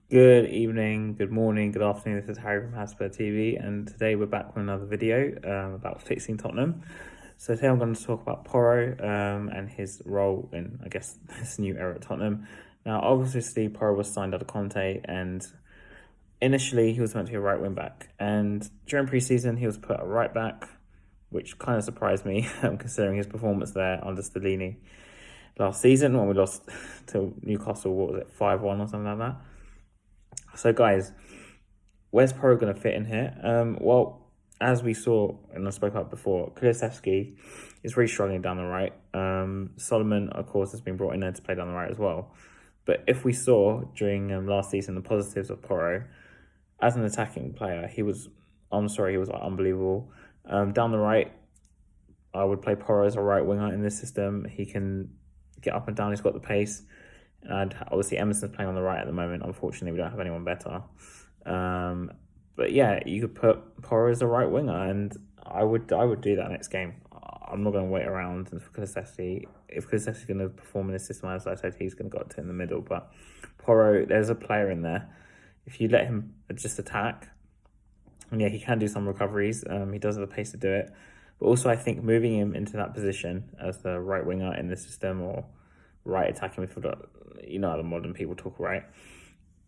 Good evening, good morning, good afternoon. This is Harry from Hotspur TV, and today we're back with another video about fixing Tottenham. So today I'm going to talk about Porro and his role in, I guess, this new era at Tottenham. Now, obviously, Porro was signed out of Conte, and initially he was meant to be a right wing back. And during pre-season, he was put at right back, which kind of surprised me, considering his performance there under Stellini last season when we lost to Newcastle. What was it, 5-1 or something like that? So, guys, where's Porro going to fit in here? Well, as we saw and I spoke about before, Kulusevski is really struggling down the right. Solomon, of course, has been brought in there to play down the right as well. But if we saw during last season the positives of Porro as an attacking player, he was unbelievable. Down the right, I would play Porro as a right winger in this system. He can get up and down. He's got the pace. And obviously Emerson's playing on the right at the moment. Unfortunately, we don't have anyone better. But yeah, you could put Porro as a right winger, and I would do that next game. I'm not going to wait around for Kulusevski. If Kulusevski's going to perform in this system, as I said, he's going to go to in the middle. But Porro, there's a player in there. If you let him just attack, and yeah, he can do some recoveries. He does have the pace to do it. But also, I think moving him into that position as the right winger in the system, or right attacking midfielder, how the modern people talk, right?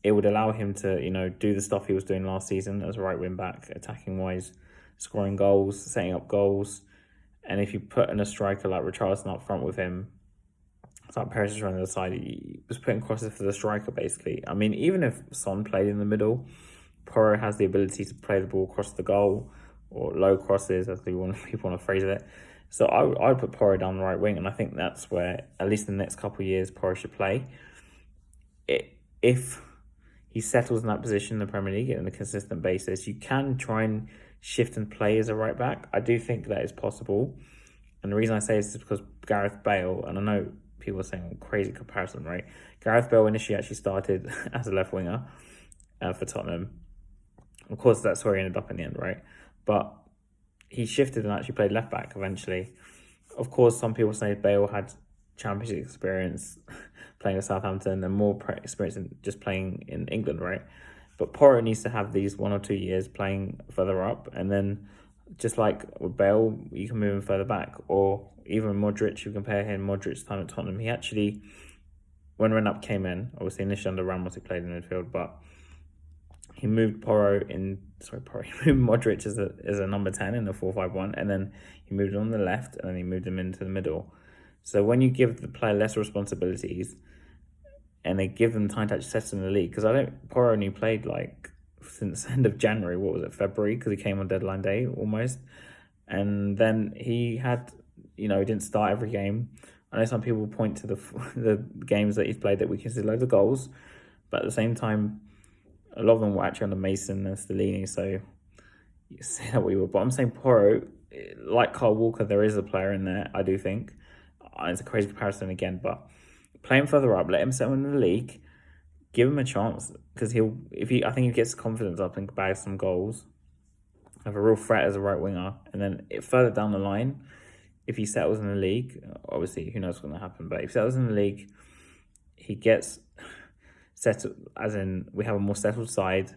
It would allow him to, do the stuff he was doing last season as a right wing back, attacking wise, scoring goals, setting up goals. And if you put in a striker like Richarlison up front with him, it's like Persisting on the other side, he was putting crosses for the striker basically. I mean, even if Son played in the middle, Porro has the ability to play the ball across the goal, or low crosses, as people want to phrase it. So I would put Porro down the right wing, and I think that's where, at least in the next couple of years, Porro should play. If he settles in that position in the Premier League on a consistent basis, you can try and shift and play as a right back. I do think that is possible. And the reason I say this is because Gareth Bale, and I know people are saying crazy comparison, right? Gareth Bale initially actually started as a left winger for Tottenham. Of course, that's where he ended up in the end, right? But he shifted and actually played left back eventually. Of course, some people say Bale had championship experience playing at Southampton and more experience in just playing in England, right? But Porro needs to have these 1 or 2 years playing further up, and then just like with Bale, you can move him further back. Or even Modric, you compare him, Modric's time at Tottenham, he actually, when Redknapp came in, obviously initially under Ramos, he played in midfield, but he moved he moved Modric as a number 10 in the 4-5-1, and then he moved on the left, and then he moved him into the middle. So when you give the player less responsibilities, and they give them time to actually settle in the league, because Porro only played since end of January, what was it, February, because he came on deadline day almost, and then he had, he didn't start every game. I know some people point to the games that he's played that we consider loads of goals, but at the same time, a lot of them were actually under Mason and Stellini, so you say that we were. But I'm saying Porro, like Kyle Walker, there is a player in there, I do think. It's a crazy comparison again, but play him further up, let him settle in the league, give him a chance, because I think he gets confidence up and bags some goals, have a real threat as a right winger, and then further down the line, if he settles in the league, obviously who knows what's going to happen, but if he settles in the league, he gets settled, as in we have a more settled side,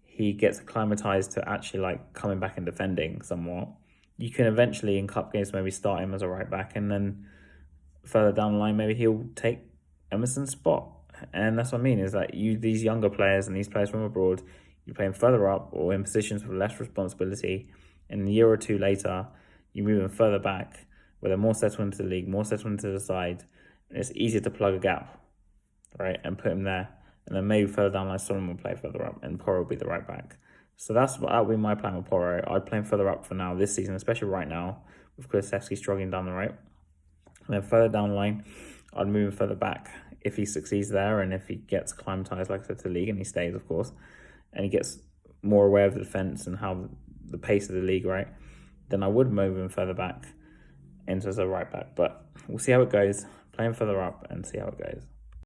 he gets acclimatized to actually coming back and defending somewhat. You can eventually in cup games maybe start him as a right back, and then further down the line maybe he'll take Emerson's spot. And that's what I mean, is that these younger players and these players from abroad, you play them further up or in positions with less responsibility, and a year or two later you move them further back where they're more settled into the league, more settled into the side, and it's easier to plug a gap, right, and put him there. And then maybe further down the line Solomon will play further up and Porro will be the right back. So that would be my plan with Porro. I'd play him further up for now this season, especially right now with Kulusevski struggling down the right. And then further down the line, I'd move him further back if he succeeds there, and if he gets acclimatized, like I said, to the league, and he stays, of course, and he gets more aware of the defence and how the pace of the league, right, then I would move him further back into as a right back. But we'll see how it goes. Play him further up and see how it goes.